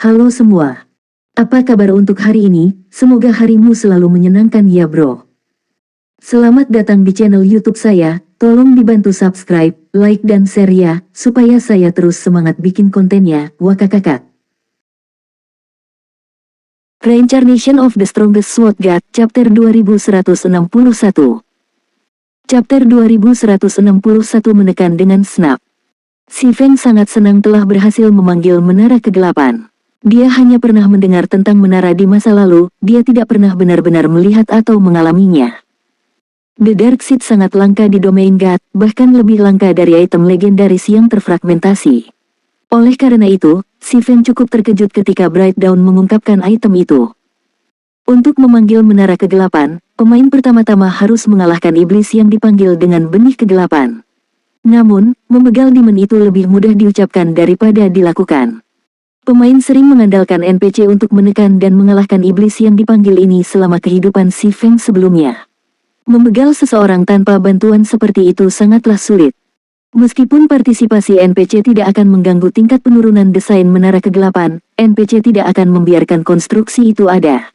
Halo semua. Apa kabar untuk hari ini? Semoga harimu selalu menyenangkan ya bro. Selamat datang di channel YouTube saya. Tolong dibantu subscribe, like dan share ya, supaya saya terus semangat bikin kontennya. Wakakakak. Reincarnation of the Strongest Sword God, Chapter 2161. Chapter 2161 menekan dengan snap. Si Feng sangat senang telah berhasil memanggil menara kegelapan. Dia hanya pernah mendengar tentang menara di masa lalu, dia tidak pernah benar-benar melihat atau mengalaminya. The Dark Seed sangat langka di domain God, bahkan lebih langka dari item legendaris yang terfragmentasi. Oleh karena itu, si Feng cukup terkejut ketika Bright Dawn mengungkapkan item itu. Untuk memanggil menara kegelapan, pemain pertama-tama harus mengalahkan iblis yang dipanggil dengan benih kegelapan. Namun, membegal demon itu lebih mudah diucapkan daripada dilakukan. Pemain sering mengandalkan NPC untuk menekan dan mengalahkan iblis yang dipanggil ini selama kehidupan si Feng sebelumnya. Membegal seseorang tanpa bantuan seperti itu sangatlah sulit. Meskipun partisipasi NPC tidak akan mengganggu tingkat penurunan desain menara kegelapan, NPC tidak akan membiarkan konstruksi itu ada.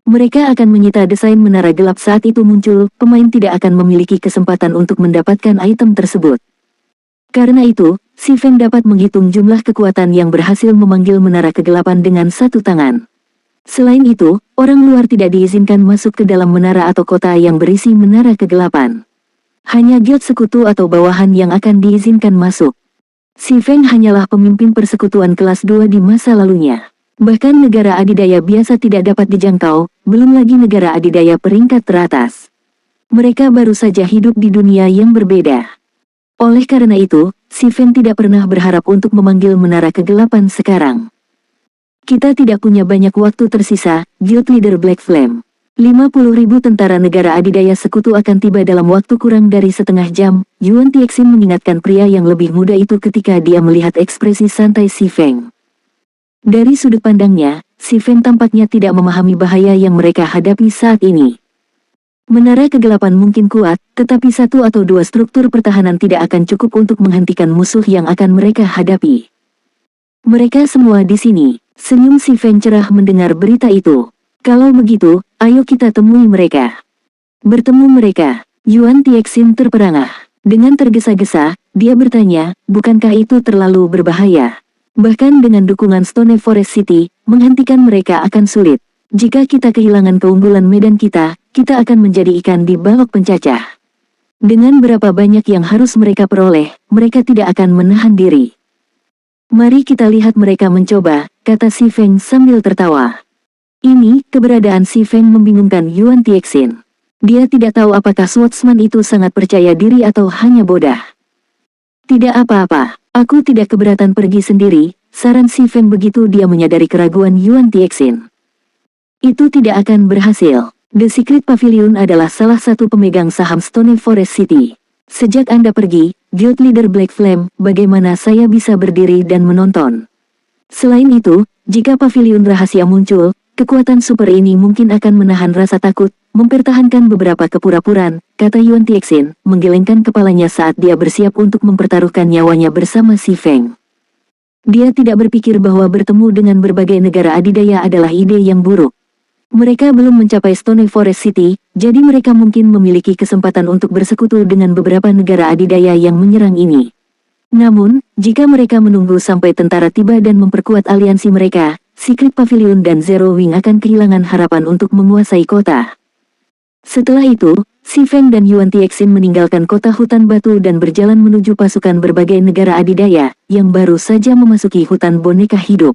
Mereka akan menyita desain menara gelap saat itu muncul, pemain tidak akan memiliki kesempatan untuk mendapatkan item tersebut. Karena itu, si Feng dapat menghitung jumlah kekuatan yang berhasil memanggil menara kegelapan dengan satu tangan. Selain itu, orang luar tidak diizinkan masuk ke dalam menara atau kota yang berisi menara kegelapan. Hanya guild sekutu atau bawahan yang akan diizinkan masuk. Si Feng hanyalah pemimpin persekutuan kelas 2 di masa lalunya. Bahkan negara adidaya biasa tidak dapat dijangkau, belum lagi negara adidaya peringkat teratas. Mereka baru saja hidup di dunia yang berbeda. Oleh karena itu, si Feng tidak pernah berharap untuk memanggil menara kegelapan sekarang. Kita tidak punya banyak waktu tersisa, Guild Leader Black Flame. 50.000 tentara negara adidaya sekutu akan tiba dalam waktu kurang dari setengah jam, Yuan Tixin mengingatkan pria yang lebih muda itu ketika dia melihat ekspresi santai si Feng. Dari sudut pandangnya, si Feng tampaknya tidak memahami bahaya yang mereka hadapi saat ini. Menara kegelapan mungkin kuat, tetapi satu atau dua struktur pertahanan tidak akan cukup untuk menghentikan musuh yang akan mereka hadapi. Mereka semua di sini. Senyum si Feng cerah mendengar berita itu. Kalau begitu, ayo kita temui mereka. Bertemu mereka. Yuan Tixin terperangah. Dengan tergesa-gesa, dia bertanya, bukankah itu terlalu berbahaya? Bahkan dengan dukungan Stone Forest City, menghentikan mereka akan sulit. Jika kita kehilangan keunggulan medan kita akan menjadi ikan di balok pencacah. Dengan berapa banyak yang harus mereka peroleh, mereka tidak akan menahan diri. Mari kita lihat mereka mencoba, kata si Feng sambil tertawa. Ini, keberadaan si Feng membingungkan Yuan Tixin. Dia tidak tahu apakah swordsman itu sangat percaya diri atau hanya bodoh. Tidak apa-apa, aku tidak keberatan pergi sendiri, saran si Feng begitu dia menyadari keraguan Yuan Tixin. Itu tidak akan berhasil. The Secret Pavilion adalah salah satu pemegang saham Stone Forest City. Sejak Anda pergi, Guild Leader Black Flame, bagaimana saya bisa berdiri dan menonton? Selain itu, jika pavilion rahasia muncul, kekuatan super ini mungkin akan menahan rasa takut, mempertahankan beberapa kepura-puraan, kata Yuan Tixin, menggelengkan kepalanya saat dia bersiap untuk mempertaruhkan nyawanya bersama si Feng. Dia tidak berpikir bahwa bertemu dengan berbagai negara adidaya adalah ide yang buruk. Mereka belum mencapai Stone Forest City, jadi mereka mungkin memiliki kesempatan untuk bersekutu dengan beberapa negara adidaya yang menyerang ini. Namun, jika mereka menunggu sampai tentara tiba dan memperkuat aliansi mereka, Secret Pavilion dan Zero Wing akan kehilangan harapan untuk menguasai kota. Setelah itu, si Feng dan Yuan Tixin meninggalkan kota hutan batu dan berjalan menuju pasukan berbagai negara adidaya, yang baru saja memasuki hutan boneka hidup.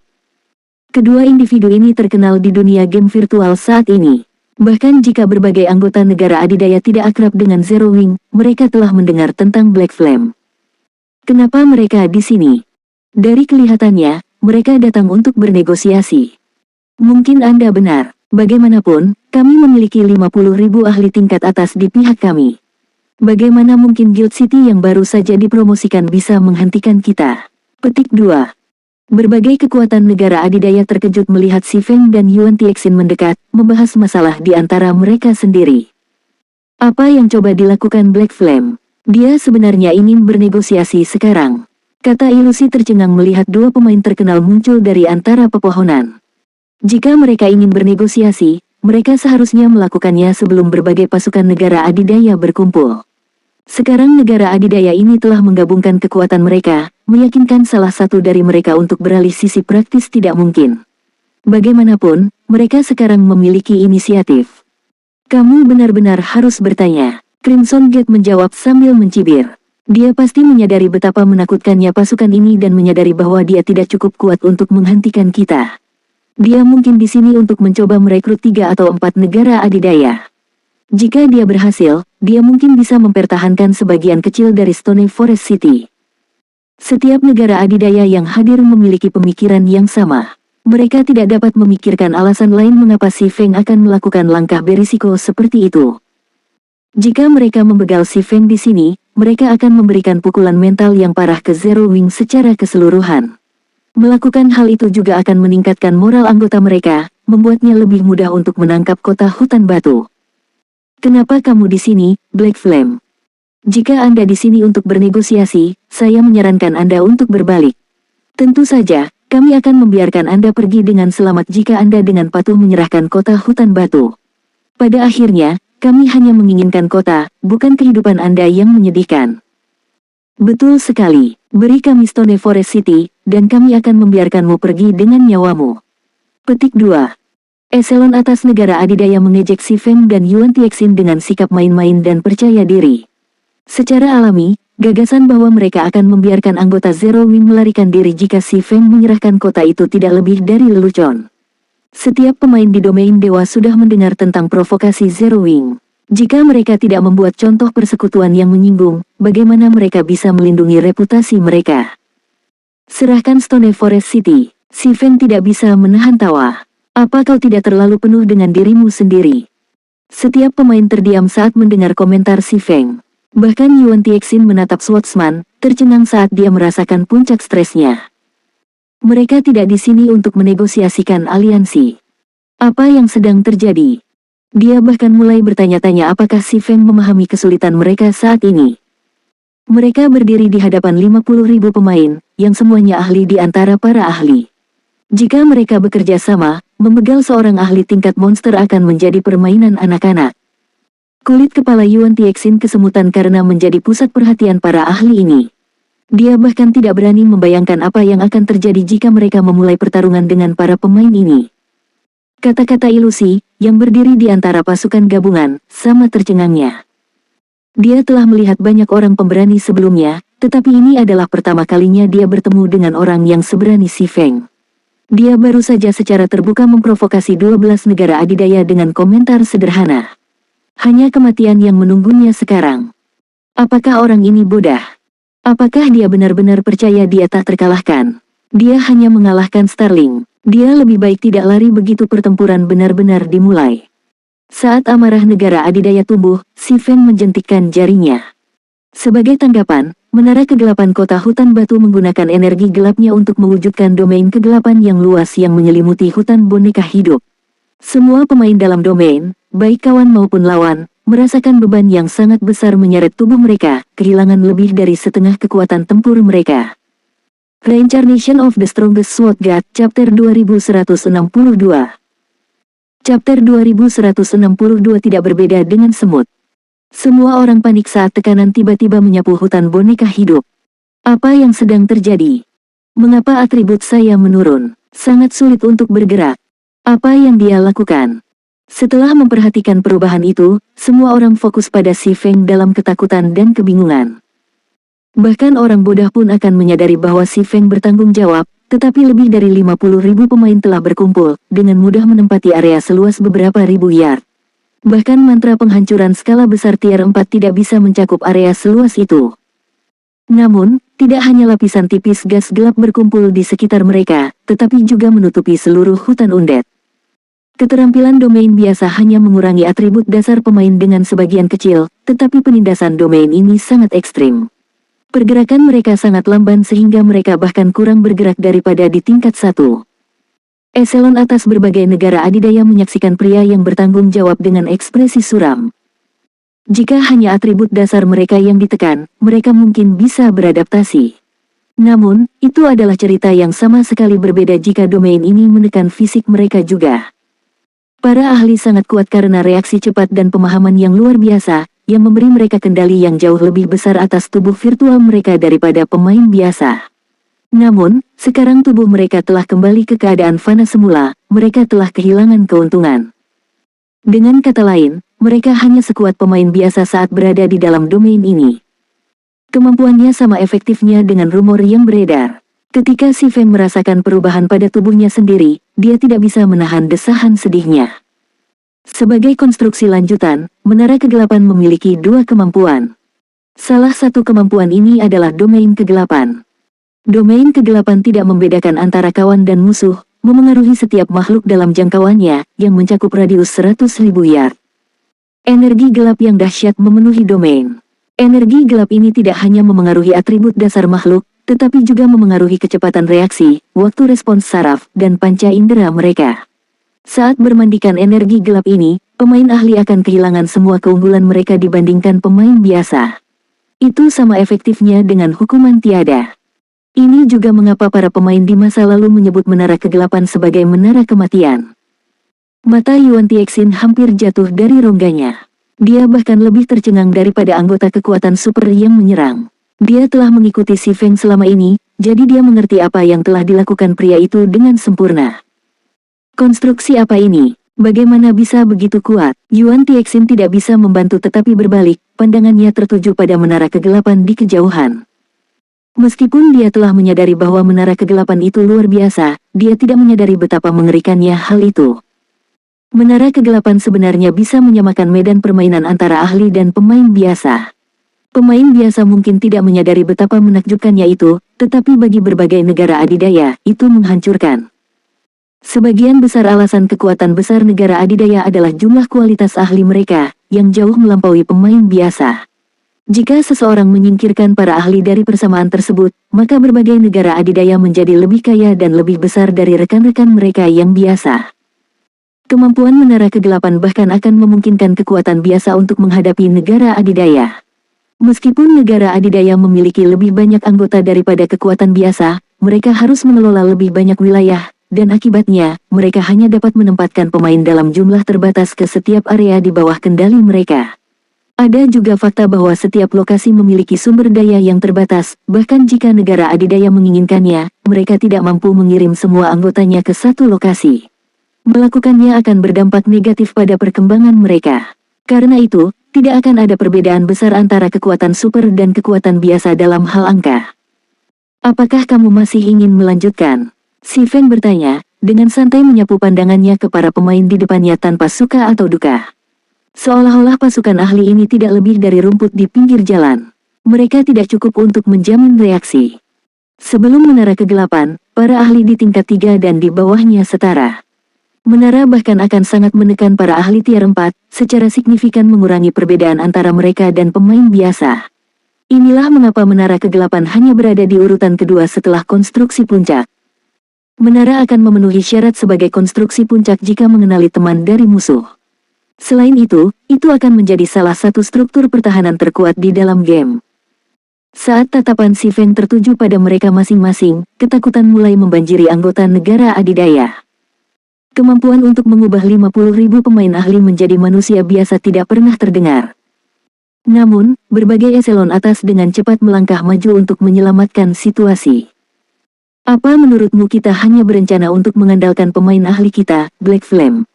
Kedua individu ini terkenal di dunia game virtual saat ini. Bahkan jika berbagai anggota negara adidaya tidak akrab dengan Zero Wing, mereka telah mendengar tentang Black Flame. Kenapa mereka di sini? Dari kelihatannya, mereka datang untuk bernegosiasi. Mungkin Anda benar. Bagaimanapun, kami memiliki 50.000 ahli tingkat atas di pihak kami. Bagaimana mungkin Guild City yang baru saja dipromosikan bisa menghentikan kita? Petik 2. Berbagai kekuatan negara adidaya terkejut melihat si Feng dan Yuan Tixin mendekat, membahas masalah di antara mereka sendiri. Apa yang coba dilakukan Black Flame? Dia sebenarnya ingin bernegosiasi sekarang. Kata ilusi tercengang melihat dua pemain terkenal muncul dari antara pepohonan. Jika mereka ingin bernegosiasi, mereka seharusnya melakukannya sebelum berbagai pasukan negara adidaya berkumpul. Sekarang negara adidaya ini telah menggabungkan kekuatan mereka, meyakinkan salah satu dari mereka untuk beralih sisi praktis tidak mungkin. Bagaimanapun, mereka sekarang memiliki inisiatif. Kamu benar-benar harus bertanya. Crimson Gate menjawab sambil mencibir. Dia pasti menyadari betapa menakutkannya pasukan ini dan menyadari bahwa dia tidak cukup kuat untuk menghentikan kita. Dia mungkin di sini untuk mencoba merekrut 3 atau 4 negara adidaya. Jika dia berhasil, dia mungkin bisa mempertahankan sebagian kecil dari Stone Forest City. Setiap negara adidaya yang hadir memiliki pemikiran yang sama. Mereka tidak dapat memikirkan alasan lain mengapa Si Feng akan melakukan langkah berisiko seperti itu. Jika mereka membegal Si Feng di sini, mereka akan memberikan pukulan mental yang parah ke Zero Wing secara keseluruhan. Melakukan hal itu juga akan meningkatkan moral anggota mereka, membuatnya lebih mudah untuk menangkap kota hutan batu. Kenapa kamu di sini, Black Flame? Jika Anda di sini untuk bernegosiasi, saya menyarankan Anda untuk berbalik. Tentu saja, kami akan membiarkan Anda pergi dengan selamat jika Anda dengan patuh menyerahkan kota hutan batu. Pada akhirnya, kami hanya menginginkan kota, bukan kehidupan Anda yang menyedihkan. Betul sekali, beri kami Stone Forest City, dan kami akan membiarkanmu pergi dengan nyawamu. Petik 2. Eselon atas negara adidaya mengejek Si Feng dan Yuan Tixin dengan sikap main-main dan percaya diri. Secara alami, gagasan bahwa mereka akan membiarkan anggota Zero Wing melarikan diri jika Si Feng menyerahkan kota itu tidak lebih dari lelucon. Setiap pemain di domain dewa sudah mendengar tentang provokasi Zero Wing. Jika mereka tidak membuat contoh persekutuan yang menyinggung, bagaimana mereka bisa melindungi reputasi mereka? Serahkan Stone Forest City. Si Feng tidak bisa menahan tawa. Apa kau tidak terlalu penuh dengan dirimu sendiri? Setiap pemain terdiam saat mendengar komentar Si Feng. Bahkan Yuan Tixin menatap Swordsman, tercengang saat dia merasakan puncak stresnya. Mereka tidak di sini untuk menegosiasikan aliansi. Apa yang sedang terjadi? Dia bahkan mulai bertanya-tanya apakah Si Feng memahami kesulitan mereka saat ini. Mereka berdiri di hadapan 50.000 pemain, yang semuanya ahli di antara para ahli. Jika mereka bekerja sama, membegal seorang ahli tingkat monster akan menjadi permainan anak-anak. Kulit kepala Yuan Tixin kesemutan karena menjadi pusat perhatian para ahli ini. Dia bahkan tidak berani membayangkan apa yang akan terjadi jika mereka memulai pertarungan dengan para pemain ini. Kata-kata ilusi, yang berdiri di antara pasukan gabungan, sama tercengangnya. Dia telah melihat banyak orang pemberani sebelumnya, tetapi ini adalah pertama kalinya dia bertemu dengan orang yang seberani Si Feng. Dia baru saja secara terbuka memprovokasi 12 negara adidaya dengan komentar sederhana. Hanya kematian yang menunggunya sekarang. Apakah orang ini bodoh? Apakah dia benar-benar percaya dia tak terkalahkan? Dia hanya mengalahkan Starling. Dia lebih baik tidak lari begitu pertempuran benar-benar dimulai. Saat amarah negara adidaya tumbuh, Si Feng menjentikkan jarinya. Sebagai tanggapan, menara kegelapan kota hutan batu menggunakan energi gelapnya untuk mewujudkan domain kegelapan yang luas yang menyelimuti hutan boneka hidup. Semua pemain dalam domain, baik kawan maupun lawan, merasakan beban yang sangat besar menyeret tubuh mereka, kehilangan lebih dari setengah kekuatan tempur mereka. Reincarnation of the Strongest Sword God, Chapter 2162. Chapter 2162 tidak berbeda dengan semut. Semua orang panik saat tekanan tiba-tiba menyapu hutan boneka hidup. Apa yang sedang terjadi? Mengapa atribut saya menurun? Sangat sulit untuk bergerak. Apa yang dia lakukan? Setelah memperhatikan perubahan itu, semua orang fokus pada Si Feng dalam ketakutan dan kebingungan. Bahkan orang bodoh pun akan menyadari bahwa Si Feng bertanggung jawab, tetapi lebih dari 50.000 pemain telah berkumpul, dengan mudah menempati area seluas beberapa ribu yard. Bahkan mantra penghancuran skala besar tier 4 tidak bisa mencakup area seluas itu. Namun, tidak hanya lapisan tipis gas gelap berkumpul di sekitar mereka, tetapi juga menutupi seluruh hutan undead. Keterampilan domain biasa hanya mengurangi atribut dasar pemain dengan sebagian kecil, tetapi penindasan domain ini sangat ekstrim. Pergerakan mereka sangat lamban sehingga mereka bahkan kurang bergerak daripada di tingkat 1. Eselon atas berbagai negara adidaya menyaksikan pria yang bertanggung jawab dengan ekspresi suram. Jika hanya atribut dasar mereka yang ditekan, mereka mungkin bisa beradaptasi. Namun, itu adalah cerita yang sama sekali berbeda jika domain ini menekan fisik mereka juga. Para ahli sangat kuat karena reaksi cepat dan pemahaman yang luar biasa, yang memberi mereka kendali yang jauh lebih besar atas tubuh virtual mereka daripada pemain biasa. Namun, sekarang tubuh mereka telah kembali ke keadaan fana semula, mereka telah kehilangan keuntungan. Dengan kata lain, mereka hanya sekuat pemain biasa saat berada di dalam domain ini. Kemampuannya sama efektifnya dengan rumor yang beredar. Ketika Si Feng merasakan perubahan pada tubuhnya sendiri, dia tidak bisa menahan desahan sedihnya. Sebagai konstruksi lanjutan, Menara Kegelapan memiliki dua kemampuan. Salah satu kemampuan ini adalah domain kegelapan. Domain kegelapan tidak membedakan antara kawan dan musuh, memengaruhi setiap makhluk dalam jangkauannya, yang mencakup radius 100.000 yard. Energi gelap yang dahsyat memenuhi domain. Energi gelap ini tidak hanya memengaruhi atribut dasar makhluk, tetapi juga memengaruhi kecepatan reaksi, waktu respons saraf, dan panca indera mereka. Saat bermandikan energi gelap ini, pemain ahli akan kehilangan semua keunggulan mereka dibandingkan pemain biasa. Itu sama efektifnya dengan hukuman tiada. Ini juga mengapa para pemain di masa lalu menyebut Menara Kegelapan sebagai Menara Kematian. Mata Yuan Tixin hampir jatuh dari rongganya. Dia bahkan lebih tercengang daripada anggota kekuatan super yang menyerang. Dia telah mengikuti Si Feng selama ini, jadi dia mengerti apa yang telah dilakukan pria itu dengan sempurna. Konstruksi apa ini? Bagaimana bisa begitu kuat? Yuan Tixin tidak bisa membantu tetapi berbalik, pandangannya tertuju pada Menara Kegelapan di kejauhan. Meskipun dia telah menyadari bahwa Menara Kegelapan itu luar biasa, dia tidak menyadari betapa mengerikannya hal itu. Menara Kegelapan sebenarnya bisa menyamakan medan permainan antara ahli dan pemain biasa. Pemain biasa mungkin tidak menyadari betapa menakjubkannya itu, tetapi bagi berbagai negara adidaya, itu menghancurkan. Sebagian besar alasan kekuatan besar negara adidaya adalah jumlah kualitas ahli mereka, yang jauh melampaui pemain biasa. Jika seseorang menyingkirkan para ahli dari persamaan tersebut, maka berbagai negara adidaya menjadi lebih kaya dan lebih besar dari rekan-rekan mereka yang biasa. Kemampuan Menara Kegelapan bahkan akan memungkinkan kekuatan biasa untuk menghadapi negara adidaya. Meskipun negara adidaya memiliki lebih banyak anggota daripada kekuatan biasa, mereka harus mengelola lebih banyak wilayah, dan akibatnya, mereka hanya dapat menempatkan pemain dalam jumlah terbatas ke setiap area di bawah kendali mereka. Ada juga fakta bahwa setiap lokasi memiliki sumber daya yang terbatas, bahkan jika negara adidaya menginginkannya, mereka tidak mampu mengirim semua anggotanya ke satu lokasi. Melakukannya akan berdampak negatif pada perkembangan mereka. Karena itu, tidak akan ada perbedaan besar antara kekuatan super dan kekuatan biasa dalam hal angka. Apakah kamu masih ingin melanjutkan? Si Feng bertanya, dengan santai menyapu pandangannya ke para pemain di depannya tanpa suka atau duka. Seolah-olah pasukan ahli ini tidak lebih dari rumput di pinggir jalan. Mereka tidak cukup untuk menjamin reaksi. Sebelum Menara Kegelapan, para ahli di tingkat 3 dan di bawahnya setara. Menara bahkan akan sangat menekan para ahli tier 4, secara signifikan mengurangi perbedaan antara mereka dan pemain biasa. Inilah mengapa Menara Kegelapan hanya berada di urutan kedua setelah konstruksi puncak. Menara akan memenuhi syarat sebagai konstruksi puncak jika mengenali teman dari musuh. Selain itu akan menjadi salah satu struktur pertahanan terkuat di dalam game. Saat tatapan Si Feng tertuju pada mereka masing-masing, ketakutan mulai membanjiri anggota negara adidaya. Kemampuan untuk mengubah 50.000 pemain ahli menjadi manusia biasa tidak pernah terdengar. Namun, berbagai eselon atas dengan cepat melangkah maju untuk menyelamatkan situasi. Apa menurutmu kita hanya berencana untuk mengandalkan pemain ahli kita, Black Flame?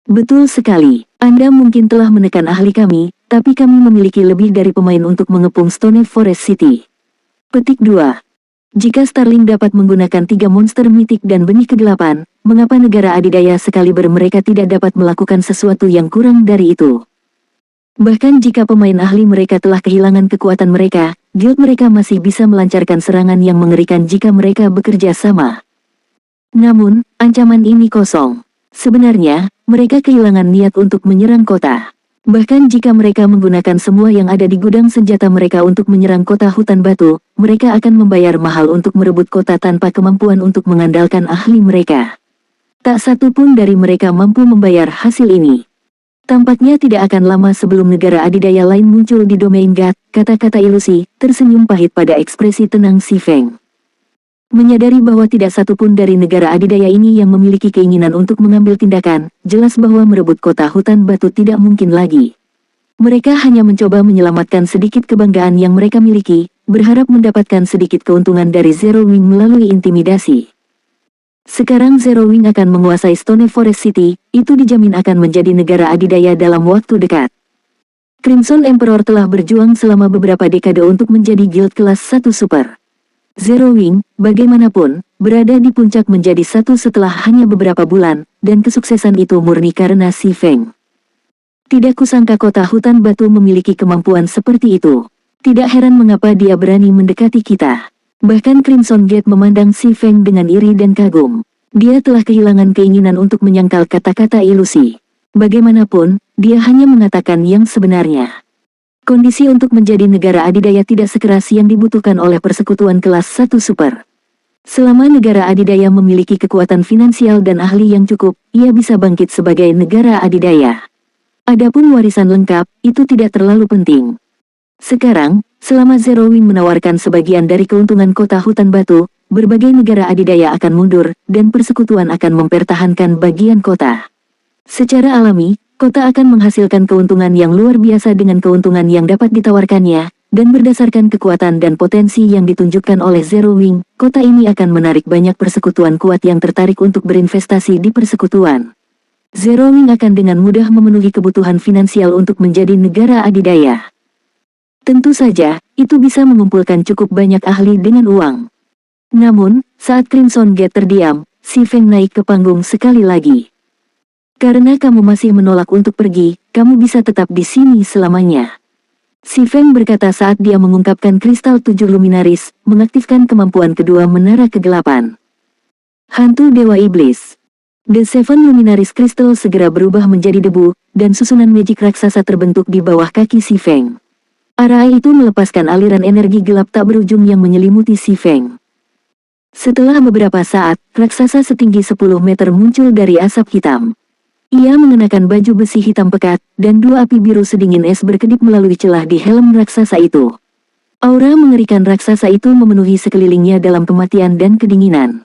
Betul sekali, Anda mungkin telah menekan ahli kami, tapi kami memiliki lebih dari pemain untuk mengepung Stone Forest City. Petik 2. Jika Starling dapat menggunakan 3 monster mitik dan benih kegelapan, mengapa negara adidaya sekaliber mereka tidak dapat melakukan sesuatu yang kurang dari itu? Bahkan jika pemain ahli mereka telah kehilangan kekuatan mereka, guild mereka masih bisa melancarkan serangan yang mengerikan jika mereka bekerja sama. Namun, ancaman ini kosong. Sebenarnya, mereka kehilangan niat untuk menyerang kota. Bahkan jika mereka menggunakan semua yang ada di gudang senjata mereka untuk menyerang kota hutan batu, mereka akan membayar mahal untuk merebut kota tanpa kemampuan untuk mengandalkan ahli mereka. Tak satu pun dari mereka mampu membayar hasil ini. Tampaknya tidak akan lama sebelum negara adidaya lain muncul di domain God, kata-kata ilusi, tersenyum pahit pada ekspresi tenang Si Feng. Menyadari bahwa tidak satupun dari negara adidaya ini yang memiliki keinginan untuk mengambil tindakan, jelas bahwa merebut kota hutan batu tidak mungkin lagi. Mereka hanya mencoba menyelamatkan sedikit kebanggaan yang mereka miliki, berharap mendapatkan sedikit keuntungan dari Zero Wing melalui intimidasi. Sekarang Zero Wing akan menguasai Stone Forest City, itu dijamin akan menjadi negara adidaya dalam waktu dekat. Crimson Emperor telah berjuang selama beberapa dekade untuk menjadi guild kelas 1 super. Zero Wing, bagaimanapun, berada di puncak menjadi satu setelah hanya beberapa bulan, dan kesuksesan itu murni karena Si Feng. Tidak kusangka kota hutan batu memiliki kemampuan seperti itu. Tidak heran mengapa dia berani mendekati kita. Bahkan Crimson Gate memandang Si Feng dengan iri dan kagum. Dia telah kehilangan keinginan untuk menyangkal kata-kata ilusi. Bagaimanapun, dia hanya mengatakan yang sebenarnya. Kondisi untuk menjadi negara adidaya tidak sekeras yang dibutuhkan oleh persekutuan kelas 1 super. Selama negara adidaya memiliki kekuatan finansial dan ahli yang cukup, ia bisa bangkit sebagai negara adidaya. Adapun warisan lengkap, itu tidak terlalu penting. Sekarang, selama Zero Wing menawarkan sebagian dari keuntungan kota hutan batu, berbagai negara adidaya akan mundur, dan persekutuan akan mempertahankan bagian kota. Secara alami, kota akan menghasilkan keuntungan yang luar biasa dengan keuntungan yang dapat ditawarkannya, dan berdasarkan kekuatan dan potensi yang ditunjukkan oleh Zero Wing, kota ini akan menarik banyak persekutuan kuat yang tertarik untuk berinvestasi di persekutuan. Zero Wing akan dengan mudah memenuhi kebutuhan finansial untuk menjadi negara adidaya. Tentu saja, itu bisa mengumpulkan cukup banyak ahli dengan uang. Namun, saat Crimson Gate terdiam, Si Feng naik ke panggung sekali lagi. Karena kamu masih menolak untuk pergi, kamu bisa tetap di sini selamanya. Si Feng berkata saat dia mengungkapkan kristal 7 luminaris, mengaktifkan kemampuan kedua menara kegelapan. Hantu Dewa Iblis. The Seven Luminaris Crystal segera berubah menjadi debu, dan susunan magic raksasa terbentuk di bawah kaki Si Feng. Arah itu melepaskan aliran energi gelap tak berujung yang menyelimuti Si Feng. Setelah beberapa saat, raksasa setinggi 10 meter muncul dari asap hitam. Ia mengenakan baju besi hitam pekat, dan dua api biru sedingin es berkedip melalui celah di helm raksasa itu. Aura mengerikan raksasa itu memenuhi sekelilingnya dalam kematian dan kedinginan.